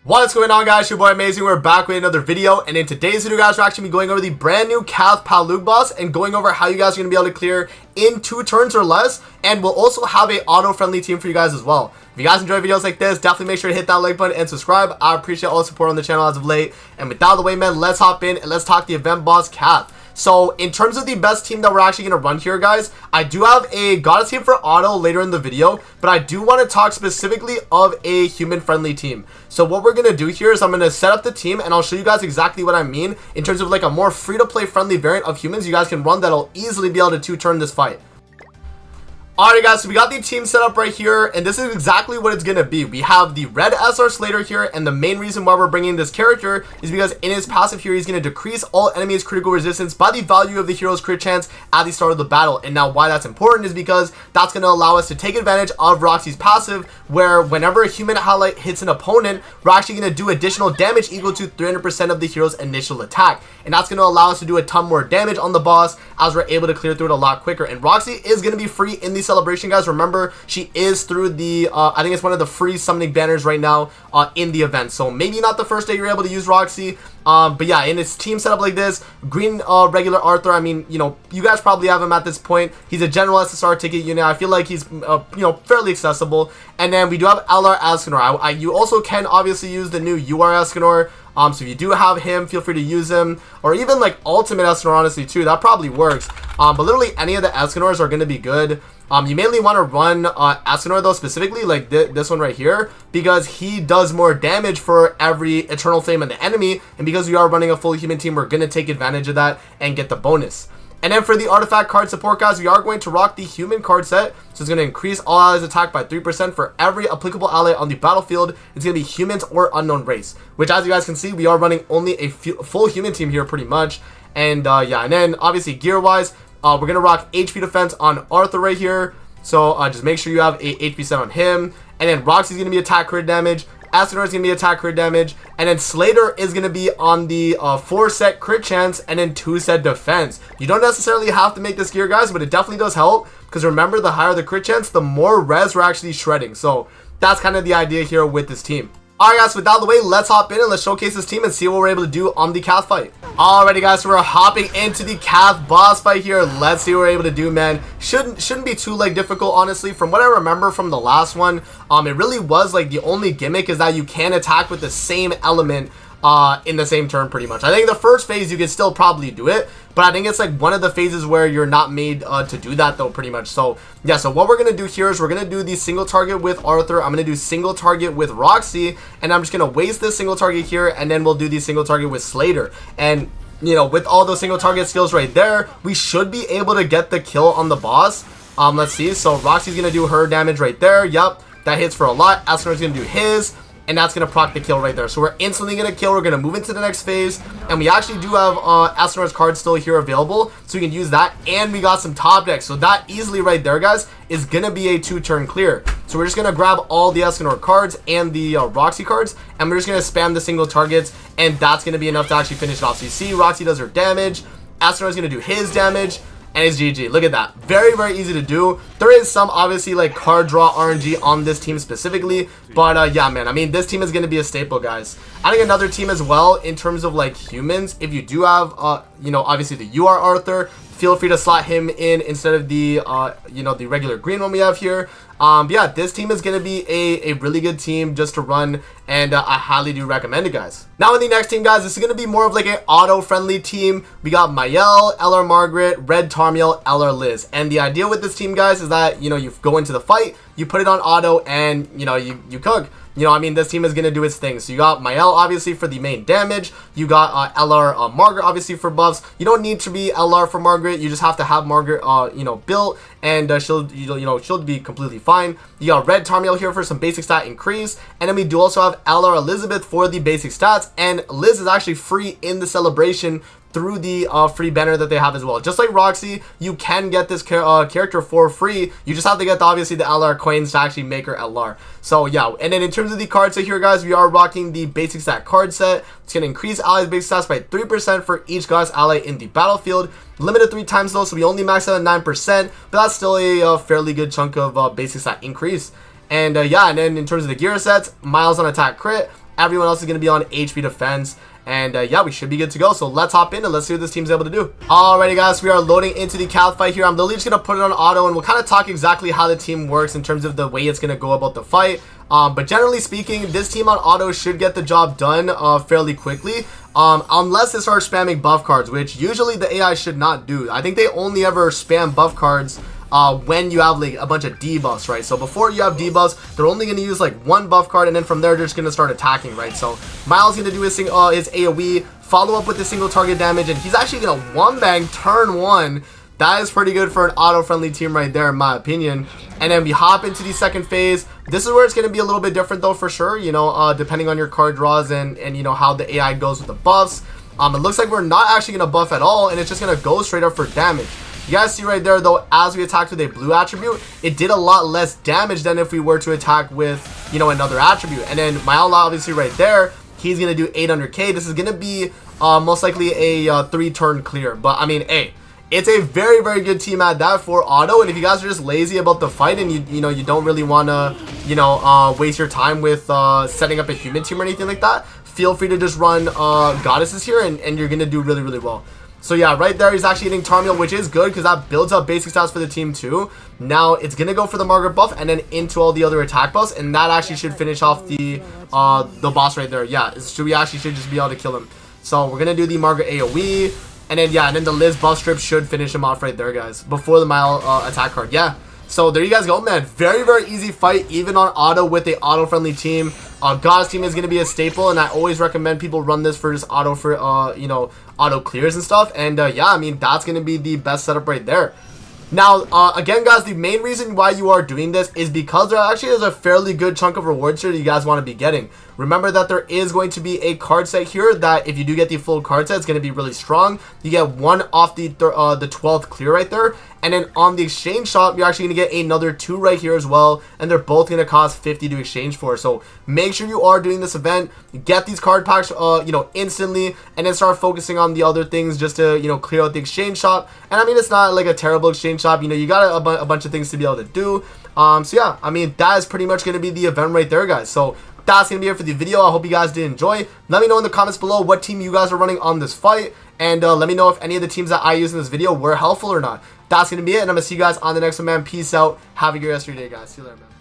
What's going on, guys? Your boy Amazing. We're back with another video, and in today's video, guys, we're actually going over the brand new CATH PALUG boss and going over how you guys are going to be able to clear in 2 turns or less, and we'll also have a auto-friendly team for you guys as well. If you guys enjoy videos like this, definitely make sure to hit that like button and subscribe. I appreciate all the support on the channel as of late, and with that out of the way, man, let's hop in and let's talk the event boss CATH. So in terms of the best team that we're actually going to run here, guys, I do have a goddess team for auto later in the video, but I do want to talk specifically of a human friendly team. So what we're going to do here is I'm going to set up the team and I'll show you guys exactly what I mean in terms of like a more free to play friendly variant of humans you guys can run that'll easily be able to 2-turn this fight. Alright, guys, so we got the team set up right here, and this is exactly what it's going to be. We have the red SR Slater here, and the main reason why we're bringing this character is because in his passive here, he's going to decrease all enemies' critical resistance by the value of the hero's crit chance at the start of the battle. And now why that's important is because that's going to allow us to take advantage of Roxy's passive, where whenever a human highlight hits an opponent, we're actually going to do additional damage equal to 300% of the hero's initial attack. And that's going to allow us to do a ton more damage on the boss as we're able to clear through it a lot quicker. And Roxy is going to be free in the celebration, guys. Remember, she is through the I think it's one of the free summoning banners right now in the event, so maybe not the first day you're able to use Roxy, but yeah, in his team setup like this, green regular Arthur, I mean, you know, you guys probably have him at this point. He's a general SSR ticket unit. I feel like he's you know, fairly accessible. And then we do have LR Escanor. You also can obviously use the new UR Escanor. So if you do have him, feel free to use him, or even like Ultimate Escanor, honestly, too. That probably works. But literally any of the Escanors are going to be good. You mainly want to run Escanor, though, specifically like this one right here, because he does more damage for every Eternal Flame of the enemy, and because we are running a full human team, we're going to take advantage of that and get the bonus. And then for the artifact card support, guys, we are going to rock the human card set. So it's going to increase all allies attack by 3% for every applicable ally on the battlefield. It's going to be humans or unknown race, which, as you guys can see, we are running only a full human team here pretty much. And yeah, and then obviously gear wise, we're going to rock HP defense on Arthur right here. So just make sure you have a HP set on him. And then Roxy's going to be attack crit damage. Escanor is going to be attack crit damage, and then Slater is going to be on the 4-set crit chance and then 2-set defense. You don't necessarily have to make this gear, guys, but it definitely does help, because remember, the higher the crit chance, the more res we're actually shredding. So that's kind of the idea here with this team. Alright, guys, with that out of the way, let's hop in and let's showcase this team and see what we're able to do on the CATH fight. Alrighty, guys, so we're hopping into the CATH boss fight here. Let's see what we're able to do, man. Shouldn't be too like difficult, honestly. From what I remember from the last one, it really was like the only gimmick is that you can attack with the same element in the same turn, pretty much. I think the first phase you can still probably do it, but I think it's like one of the phases where you're not made to do that, though, pretty much. So yeah, so what we're gonna do here is we're gonna do the single target with Arthur. I'm gonna do single target with Roxy, and I'm just gonna waste this single target here, and then we'll do the single target with Slater. And you know, with all those single target skills right there, we should be able to get the kill on the boss. Let's see. So Roxy's gonna do her damage right there. Yep, that hits for a lot. Escanor's gonna do his, and that's going to proc the kill right there. So we're instantly going to kill. We're going to move into the next phase. And we actually do have Escanor's card still here available. So we can use that. And we got some top decks. So that easily right there, guys, is going to be a 2-turn clear. So we're just going to grab all the Escanor cards and the Roxy cards. And we're just going to spam the single targets. And that's going to be enough to actually finish it off. So you see, Roxy does her damage. Escanor's going to do his damage. And it's GG. Look at that. Very, very easy to do. There is some, obviously, like, card draw RNG on this team specifically. But, yeah, man. I mean, this team is going to be a staple, guys. I think another team as well, in terms of, like, humans, if you do have, you know, obviously the UR Arthur, feel free to slot him in instead of the, you know, the regular green one we have here. But yeah, this team is going to be a really good team just to run, and I highly do recommend it, guys. Now in the next team, guys, this is going to be more of like an auto-friendly team. We got Mayel, LR Margaret, Red Tarmiel, LR Liz. And the idea with this team, guys, is that, you know, you go into the fight, you put it on auto, and, you know, you cook. You know, I mean, this team is going to do its thing. So you got Mayel, obviously, for the main damage. You got LR Margaret, obviously, for buffs. You don't need to be LR for Margaret. You just have to have Margaret, you know, built, and she'll be completely fine. You got Red Tarmiel here for some basic stat increase. And then we do also have LR Elizabeth for the basic stats. And Liz is actually free in the celebration through the free banner that they have as well. Just like Roxy, you can get this character for free. You just have to get obviously the LR coins to actually make her LR. So yeah, and then in terms of the card set here, guys, we are rocking the basic stat card set. It's going to increase allies' basic stats by 3% for each goddess ally in the battlefield. Limited 3 times though, so we only max out at 9%, but that's still a fairly good chunk of basic stat increase. And yeah, and then in terms of the gear sets, Miles on attack crit, Everyone else is going to be on HP defense. And yeah, we should be good to go. So let's hop in and let's see what this team's able to do. Alrighty guys, we are loading into the CATH fight here. I'm literally just going to put it on auto and we'll kind of talk exactly how the team works in terms of the way it's going to go about the fight. But generally speaking, this team on auto should get the job done fairly quickly. Unless they start spamming buff cards, which usually the AI should not do. I think they only ever spam buff cards when you have like a bunch of debuffs, right? So before you have debuffs, they're only going to use like one buff card, and then from there they're just going to start attacking, right? So Miles going to do his AoE, follow up with the single target damage, and he's actually going to one bang turn 1. That is pretty good for an auto-friendly team right there, in my opinion. And then we hop into the second phase. This is where it's going to be a little bit different, though, for sure. You know, depending on your card draws and you know, how the AI goes with the buffs. It looks like we're not actually going to buff at all, and it's just going to go straight up for damage. You guys see right there, though, as we attacked with a blue attribute, it did a lot less damage than if we were to attack with, you know, another attribute. And then Miles, obviously, right there, he's going to do 800k. This is going to be most likely a 3-turn clear. But, I mean, hey, it's a very, very good team at that for auto. And if you guys are just lazy about the fight and you know, you don't really want to, you know, waste your time with setting up a human team or anything like that, feel free to just run goddesses here and you're going to do really, really well. So yeah, right there, he's actually hitting Tarmiel, which is good because that builds up basic stats for the team too. Now it's going to go for the Margaret buff and then into all the other attack buffs, and that actually should finish off the boss right there. Yeah, we actually should just be able to kill him. So we're going to do the Margaret AoE, and then yeah, and then the Liz buff strip should finish him off right there, guys, before the Mile attack card. Yeah. So there you guys go, man. Very, very easy fight, even on auto with a auto-friendly team. Goddess team is going to be a staple, and I always recommend people run this for just auto for, you know, auto clears and stuff. And yeah, I mean, that's going to be the best setup right there. Now, again, guys, the main reason why you are doing this is because there actually is a fairly good chunk of rewards here that you guys want to be getting. Remember that there is going to be a card set here that if you do get the full card set, it's going to be really strong. You get one off the 12th clear right there. And then on the exchange shop, you're actually going to get another 2 right here as well. And they're both going to cost 50 to exchange for. So make sure you are doing this event. Get these card packs, you know, instantly. And then start focusing on the other things just to, you know, clear out the exchange shop. And I mean, it's not like a terrible exchange shop. You know, you got a bunch of things to be able to do. So yeah, I mean, that is pretty much going to be the event right there, guys. So that's going to be it for the video. I hope you guys did enjoy. Let me know in the comments below what team you guys are running on this fight. And let me know if any of the teams that I used in this video were helpful or not. That's going to be it. And I'm going to see you guys on the next one, man. Peace out. Have a good rest of your day, guys. See you later, man.